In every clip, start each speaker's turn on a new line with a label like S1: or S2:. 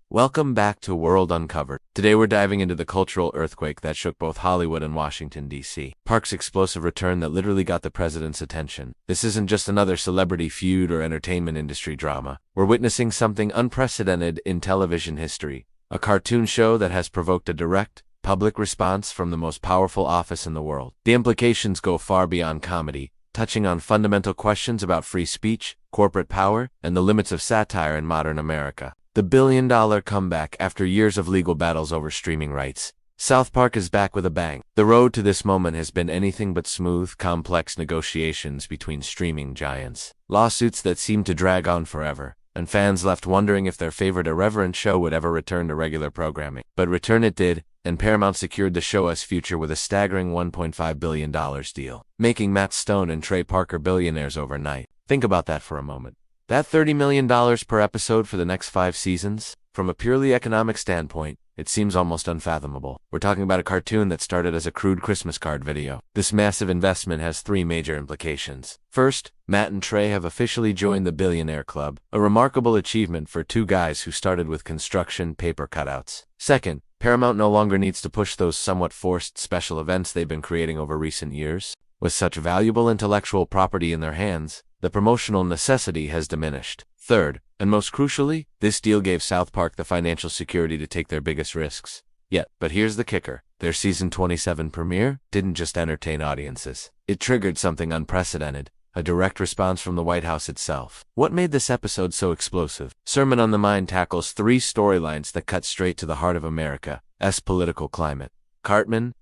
S1: Welcome back to World Uncovered. Today we're diving into the cultural earthquake that shook both Hollywood and Washington, D.C. Park's explosive return that literally got the president's attention. This isn't just another celebrity feud or entertainment industry drama. We're witnessing something unprecedented in television history. A cartoon show that has provoked a direct, public response from the most powerful office in the world. The implications go far beyond comedy, touching on fundamental questions about free speech, corporate power, and the limits of satire in modern America. The billion-dollar comeback after years of legal battles over streaming rights. South Park is back with a bang. The road to this moment has been anything but smooth, complex negotiations between streaming giants. Lawsuits that seemed to drag on forever, and fans left wondering if their favorite irreverent show would ever return to regular programming. But return it did, and Paramount secured the show's future with a staggering $1.5 billion deal, making Matt Stone and Trey Parker billionaires overnight. Think about that for a moment. That $30 million per episode for the next 5 seasons? From a purely economic standpoint, it seems almost unfathomable. We're talking about a cartoon that started as a crude Christmas card video. This massive investment has 3 major implications. First, Matt and Trey have officially joined the Billionaire Club, a remarkable achievement for 2 guys who started with construction paper cutouts. Second, Paramount no longer needs to push those somewhat forced special events they've been creating over recent years. With such valuable intellectual property in their hands, the promotional necessity has diminished. Third, and most crucially, this deal gave South Park the financial security to take their biggest risks. But here's the kicker. Their season 27 premiere didn't just entertain audiences. It triggered something unprecedented, a direct response from the White House itself. What made this episode so explosive? Sermon on the Mind tackles 3 storylines that cut straight to the heart of America's political climate. Cartman's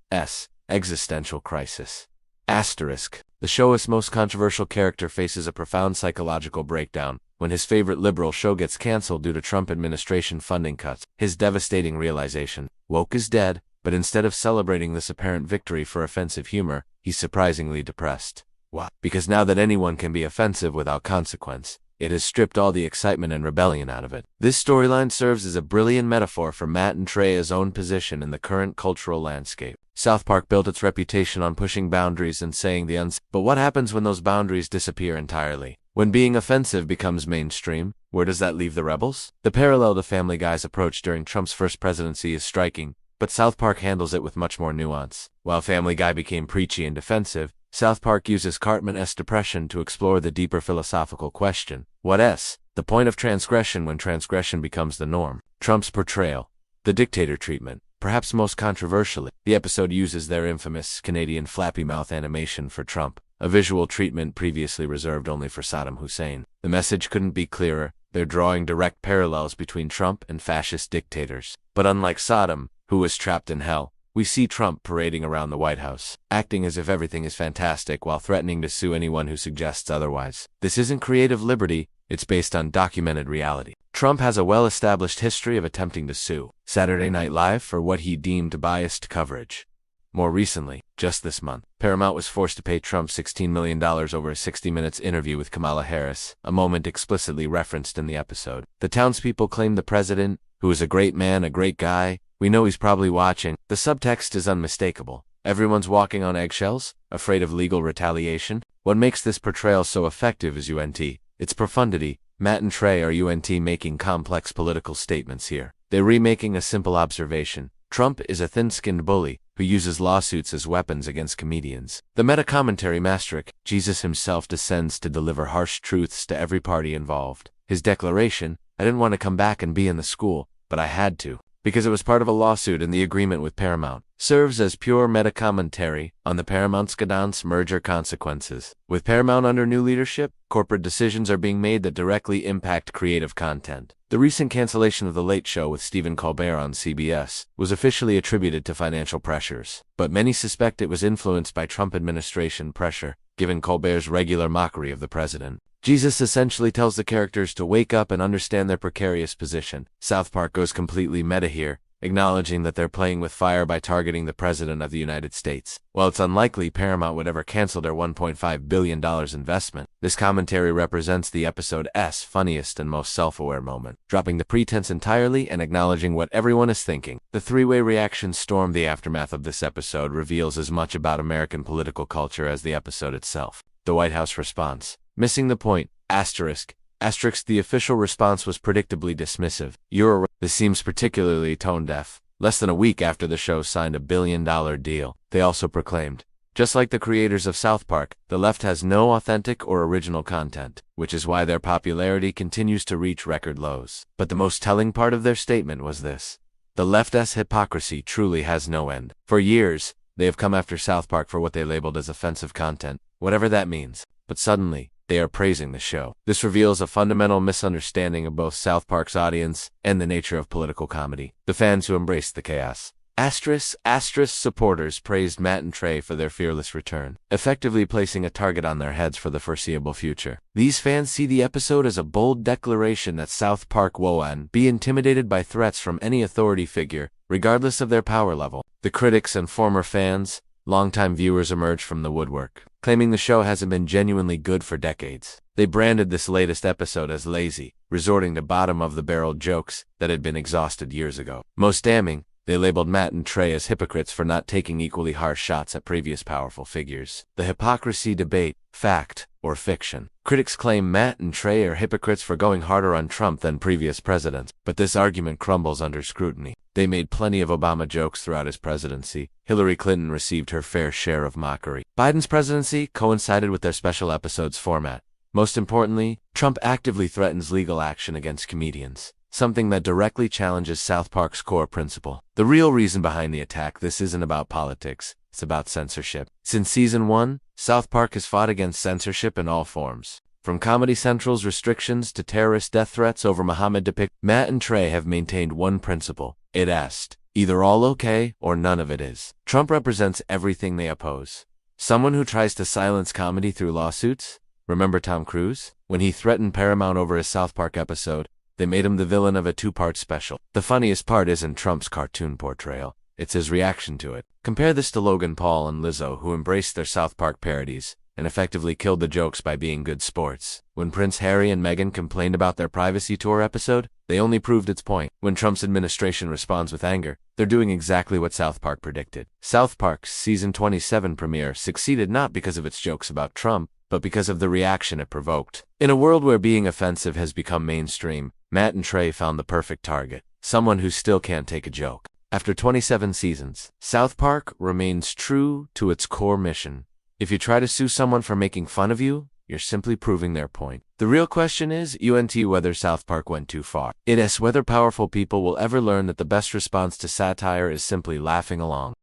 S1: existential crisis. Asterisk. The show's most controversial character faces a profound psychological breakdown when his favorite liberal show gets canceled due to Trump administration funding cuts. His devastating realization: woke is dead, but instead of celebrating this apparent victory for offensive humor, he's surprisingly depressed. Why? Because now that anyone can be offensive without consequence, it has stripped all the excitement and rebellion out of it. This storyline serves as a brilliant metaphor for Matt and Trey's own position in the current cultural landscape. South Park built its reputation on pushing boundaries and saying the uns. But what happens when those boundaries disappear entirely? When being offensive becomes mainstream, where does that leave the rebels? The parallel to Family Guy's approach during Trump's first presidency is striking, but South Park handles it with much more nuance. While Family Guy became preachy and defensive, South Park uses Cartman's depression to explore the deeper philosophical question: what's the point of transgression when transgression becomes the norm? Trump's portrayal, the dictator treatment. Perhaps most controversially, the episode uses their infamous Canadian flappy mouth animation for Trump, a visual treatment previously reserved only for Saddam Hussein. The message couldn't be clearer. They're drawing direct parallels between Trump and fascist dictators. But unlike Saddam, who was trapped in hell, we see Trump parading around the White House, acting as if everything is fantastic while threatening to sue anyone who suggests otherwise. This isn't creative liberty, it's based on documented reality. Trump has a well-established history of attempting to sue Saturday Night Live for what he deemed biased coverage. More recently, just this month, Paramount was forced to pay Trump $16 million over a 60 Minutes interview with Kamala Harris, a moment explicitly referenced in the episode. The townspeople claim the president, who is a great man, a great guy, we know he's probably watching. The subtext is unmistakable. Everyone's walking on eggshells, afraid of legal retaliation. What makes this portrayal so effective is its profundity. Matt and Trey are making complex political statements here. They're remaking a simple observation. Trump is a thin-skinned bully who uses lawsuits as weapons against comedians. The meta-commentary masterisk, Jesus himself descends to deliver harsh truths to every party involved. His declaration, I didn't want to come back and be in the school, but I had to, because it was part of a lawsuit in the agreement with Paramount, serves as pure meta-commentary on the Paramount-Skydance merger consequences. With Paramount under new leadership, corporate decisions are being made that directly impact creative content. The recent cancellation of The Late Show with Stephen Colbert on CBS was officially attributed to financial pressures, but many suspect it was influenced by Trump administration pressure, given Colbert's regular mockery of the president. Jesus essentially tells the characters to wake up and understand their precarious position. South Park goes completely meta here, acknowledging that they're playing with fire by targeting the President of the United States. While it's unlikely Paramount would ever cancel their $1.5 billion investment, this commentary represents the episode's funniest and most self-aware moment, dropping the pretense entirely and acknowledging what everyone is thinking. The 3-way reaction storm the aftermath of this episode reveals as much about American political culture as the episode itself. The White House response. Missing the point, asterisk, Asterisk, the official response was predictably dismissive. This seems particularly tone-deaf. Less than a week after the show signed a billion-dollar deal, they also proclaimed, just like the creators of South Park, the left has no authentic or original content, which is why their popularity continues to reach record lows. But the most telling part of their statement was this: the left's hypocrisy truly has no end. For years, they have come after South Park for what they labeled as offensive content, whatever that means. But suddenly, they are praising the show. This reveals a fundamental misunderstanding of both South Park's audience and the nature of political comedy. The fans who embraced the chaos. Asterisk supporters praised Matt and Trey for their fearless return, effectively placing a target on their heads for the foreseeable future. These fans see the episode as a bold declaration that South Park won't be intimidated by threats from any authority figure, regardless of their power level. The critics and former fans, longtime viewers, emerged from the woodwork, claiming the show hasn't been genuinely good for decades. They branded this latest episode as lazy, resorting to bottom-of-the-barrel jokes that had been exhausted years ago. Most damning, they labeled Matt and Trey as hypocrites for not taking equally harsh shots at previous powerful figures. The hypocrisy debate, fact or fiction. Critics claim Matt and Trey are hypocrites for going harder on Trump than previous presidents, but this argument crumbles under scrutiny. They made plenty of Obama jokes throughout his presidency. Hillary Clinton received her fair share of mockery. Biden's presidency coincided with their special episodes format. Most importantly, Trump actively threatens legal action against comedians, something that directly challenges South Park's core principle. The real reason behind the attack: this isn't about politics, it's about censorship. Since season 1, South Park has fought against censorship in all forms. From Comedy Central's restrictions to terrorist death threats over Muhammad depict, Matt and Trey have maintained one principle: it asked, either all okay or none of it is. Trump represents everything they oppose. Someone who tries to silence comedy through lawsuits? Remember Tom Cruise? When he threatened Paramount over his South Park episode, they made him the villain of a 2-part special. The funniest part isn't Trump's cartoon portrayal, it's his reaction to it. Compare this to Logan Paul and Lizzo, who embraced their South Park parodies and effectively killed the jokes by being good sports. When Prince Harry and Meghan complained about their Privacy Tour episode, they only proved its point. When Trump's administration responds with anger, they're doing exactly what South Park predicted. South Park's season 27 premiere succeeded not because of its jokes about Trump, but because of the reaction it provoked. In a world where being offensive has become mainstream, Matt and Trey found the perfect target: someone who still can't take a joke. After 27 seasons, South Park remains true to its core mission. If you try to sue someone for making fun of you, you're simply proving their point. The real question is whether South Park went too far. It is whether powerful people will ever learn that the best response to satire is simply laughing along.